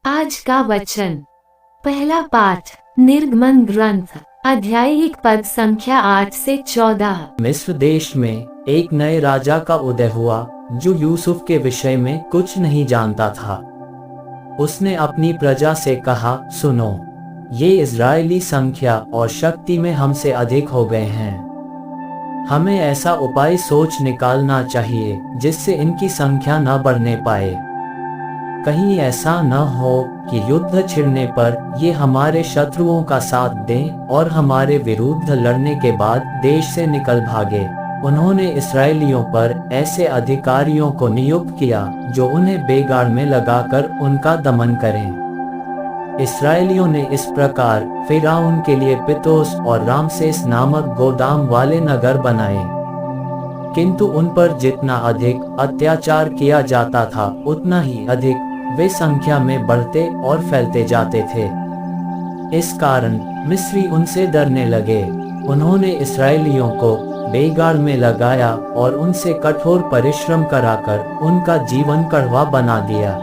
आज का वचन। पहला पाठ निर्गमन ग्रंथ अध्याय 1 पद संख्या 8 से 14। मिस्र देश में एक नए राजा का उदय हुआ जो यूसुफ के विषय में कुछ नहीं जानता था। उसने अपनी प्रजा से कहा, सुनो, ये इजरायली संख्या और शक्ति में हमसे अधिक हो गए हैं। हमें ऐसा उपाय सोच निकालना चाहिए जिससे इनकी संख्या न बढ़ने पाए। कहीं ऐसा न हो कि युद्ध छिड़ने पर ये हमारे शत्रुओं का साथ दें और हमारे विरुद्ध लड़ने के बाद देश से निकल भागे। उन्होंने इस्राएलियों पर ऐसे अधिकारियों को नियुक्त किया जो उन्हें बेगार में लगाकर उनका दमन करें। इस्राएलियों ने इस प्रकार फिरौन के लिए पितोस और रामसेस नामक गोदाम वाले नगर बनाए, किंतु उन पर जितना अधिक अत्याचार किया जाता था उतना ही अधिक वे संख्या में बढ़ते और फैलते जाते थे। इस कारण मिस्री उनसे डरने लगे। उन्होंने इस्राएलियों को बेगार में लगाया और उनसे कठोर परिश्रम कराकर उनका जीवन कड़वा बना दिया।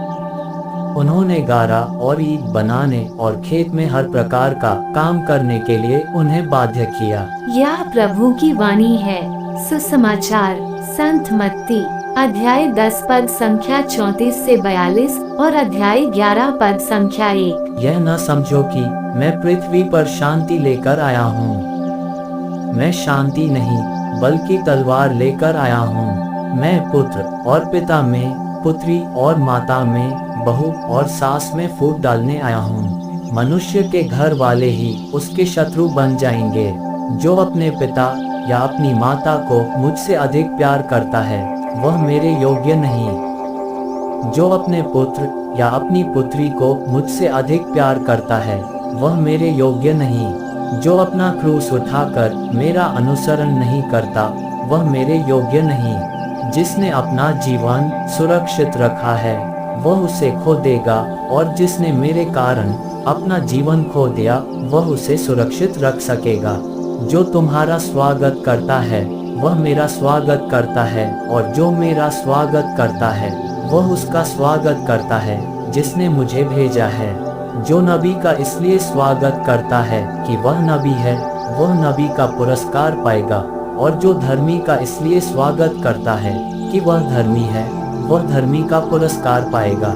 उन्होंने गारा और ईंट बनाने और खेत में हर प्रकार का काम करने के लिए उन्हें बाध्य किया। यह प्रभु की वाणी है। सुसमाचार संत मत्ती अध्याय 10 पद संख्या 34 से 42 और अध्याय 11 पद संख्या 1। यह न समझो कि मैं पृथ्वी पर शांति लेकर आया हूँ। मैं शांति नहीं बल्कि तलवार लेकर आया हूँ। मैं पुत्र और पिता में, पुत्री और माता में, बहू और सास में फूट डालने आया हूँ। मनुष्य के घर वाले ही उसके शत्रु बन जाएंगे। जो अपने पिता या अपनी माता को मुझसे अधिक प्यार करता है वह मेरे योग्य नहीं। जो अपने पुत्र या अपनी पुत्री को मुझसे अधिक प्यार करता है वह मेरे योग्य नहीं। जो अपना क्रूस उठाकर मेरा अनुसरण नहीं करता वह मेरे योग्य नहीं। जिसने अपना जीवन सुरक्षित रखा है वह उसे खो देगा, और जिसने मेरे कारण अपना जीवन खो दिया वह उसे सुरक्षित रख सकेगा। जो तुम्हारा स्वागत करता है वह मेरा स्वागत करता है, और जो मेरा स्वागत करता है वह उसका स्वागत करता है जिसने मुझे भेजा है। जो नबी का इसलिए स्वागत करता है कि वह नबी है वह नबी का पुरस्कार पाएगा, और जो धर्मी का इसलिए स्वागत करता है कि वह धर्मी है वह धर्मी का पुरस्कार पाएगा।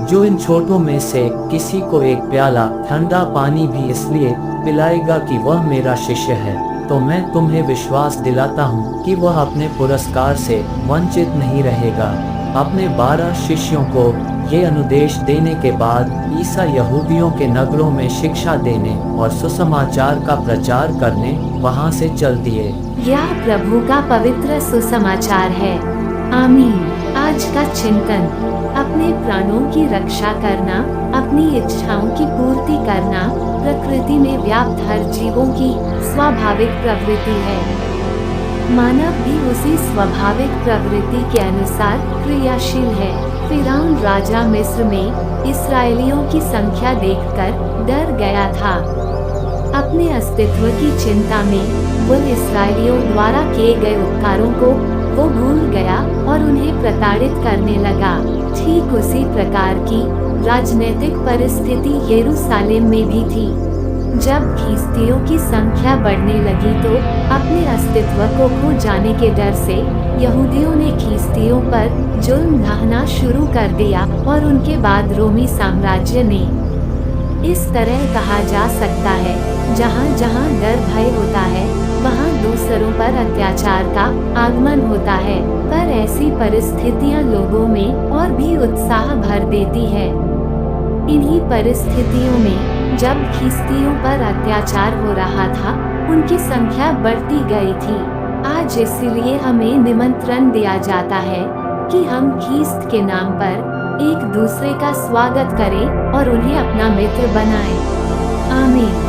जो इन छोटों में से किसी को एक प्याला ठंडा पानी भी इसलिए पिलाएगा कि वह मेरा शिष्य है, तो मैं तुम्हें विश्वास दिलाता हूँ कि वह अपने पुरस्कार से वंचित नहीं रहेगा। अपने 12 शिष्यों को ये अनुदेश देने के बाद ईसा यहूदियों के नगरों में शिक्षा देने और सुसमाचार का प्रचार करने वहाँ से चल दिए। यह प्रभु का पवित्र सुसमाचार है। आमीन। आज का चिंतन। अपने प्राणों की रक्षा करना, अपनी इच्छाओं की पूर्ति करना प्रकृति में व्याप्त हर जीवों की स्वाभाविक प्रवृत्ति है। मानव भी उसी स्वाभाविक प्रवृत्ति के अनुसार क्रियाशील है। फिरौन राजा मिस्र में इस्राएलियों की संख्या देखकर डर गया था। अपने अस्तित्व की चिंता में वो इस्राएलियों द्वारा किए गए उपकारों को वो भूल गया और उन्हें प्रताड़ित करने लगा। ठीक उसी प्रकार की राजनीतिक परिस्थिति यरूशलेम में भी थी। जब फिलिस्तियों की संख्या बढ़ने लगी तो अपने अस्तित्व को खो जाने के डर से यहूदियों ने फिलिस्तियों पर जुल्म ढाना शुरू कर दिया, और उनके बाद रोमी साम्राज्य ने। इस तरह कहा जा सकता है, जहाँ जहाँ डर भय होता है वहाँ दूसरों पर अत्याचार का आगमन होता है। पर ऐसी परिस्थितियाँ लोगों में और भी उत्साह भर देती है। इन्हीं परिस्थितियों में जब फिलिस्तियों पर अत्याचार हो रहा था उनकी संख्या बढ़ती गई थी। आज इसीलिए हमें निमंत्रण दिया जाता है कि हम ख्रीस्त के नाम पर एक दूसरे का स्वागत करें और उन्हें अपना मित्र बनाएं। आमीन।